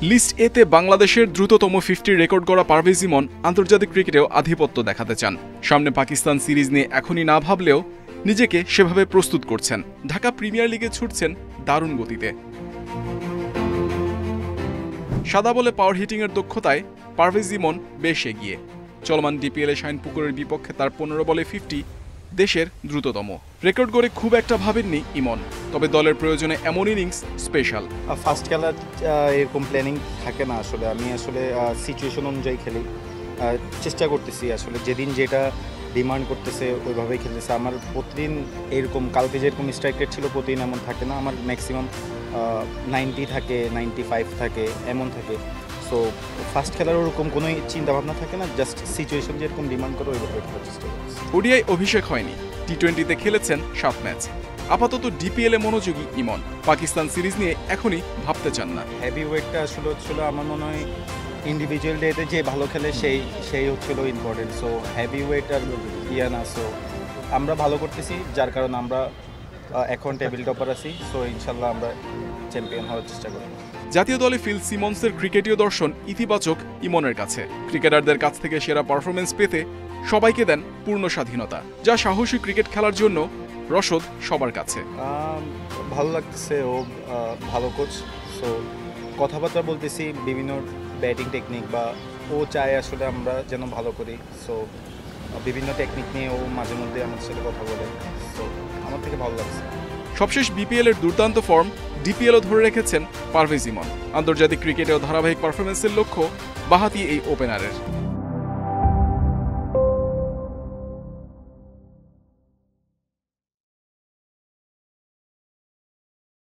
List এতে বাংলাদেশের দ্রুততম 50 রেকর্ড গড়া পারভেজ ইমন আন্তর্জাতিক ক্রিকেটেও আধিপত্য দেখাতে চান। সামনে পাকিস্তান সিরিজ নিয়ে এখনই না ভাবলেও নিজেকে সেভাবে প্রস্তুত করছেন। ঢাকা প্রিমিয়ার লিগে ছুটছেন দারুণ গতিতে। সাদা বলে পাওয়ার হিটিংয়ের দক্ষতায় পারভেজ ইমন বেশ এগিয়ে। চলমান ডিপিএলে শাহিনপুকুরের বিপক্ষে তার 15 বলে 50 দেশের দ্রুততম। রেকর্ড গড়ে খুব একটা ভাবেননি ইমন, তবে দলের প্রয়োজনে এমন ইনিংস স্পেশাল। ফার্স্ট খেলার এরকম প্ল্যানিং থাকে না আসলে। আমি আসলে সিচুয়েশন অনুযায়ী খেলি, চেষ্টা করতেছি আসলে যেদিন যেটা ডিমান্ড করতেছে ওইভাবেই খেলতেছে। আমার প্রতিদিন এরকম, কালকে যেরকম স্ট্রাইক রেট ছিল প্রতিদিন এমন থাকে না। আমার ম্যাক্সিমাম 90 থাকে, 95 থাকে, এমন থাকে। সো ফার্স্ট খেলার ওরকম কোনো চিন্তাভাবনা থাকে না, জাস্ট সিচুয়েশন যেরকম ডিমান্ড করে ওইভাবে খেলার চেষ্টা করছি। ওডিআই অভিষেক হয়নি, টি-20তে খেলেছেন 7 ম্যাচ। আপাতত ডিপিএলে মনোযোগী ইমন, পাকিস্তান সিরিজ নিয়ে এখনই ভাবতে চান না। হেভি ওয়েটটা আসলে হচ্ছিল আমার মনে হয় ইন্ডিভিজুয়াল ডেতে যে ভালো খেলে সেই হচ্ছিল ইম্পর্টেন্ট। সো হেভি ওয়েট আর না, সো আমরা ভালো করতেছি, যার কারণে আমরা এখন টেবিল টপার আছি। সো ইনশাল্লাহ আমরা চ্যাম্পিয়ন হওয়ার চেষ্টা করব। জাতীয় দলে ফিল সিমন্সের ক্রিকেটীয় দর্শন ইতিবাচক ইমনের কাছে। ক্রিকেটারদের কাছ থেকে সেরা পারফরমেন্স পেতে সবাইকে দেন পূর্ণ স্বাধীনতা, যা সাহসী ক্রিকেট খেলার জন্য রসদ সবার কাছে। ভালো লাগতেছে, ও ভালো কোচ। সো কথাবার্তা বলতেছি বিভিন্ন ব্যাটিং টেকনিক, বা ও চায় আসলে আমরা যেন ভালো করি। সো বিভিন্ন টেকনিক নিয়ে ও মাঝে মধ্যে আমাদের সাথে কথা বলে। সো আমার থেকে ভালো লাগছে। সবশেষ বিপিএল এর দুর্দান্ত ফর্ম ডিপিএলও ধরে রেখেছেন পারভেজ ইমন। আন্তর্জাতিক ক্রিকেটেও ধারাবাহিক পারফরমেন্সের লক্ষ্য বাঁহাতি এই ওপেনারের।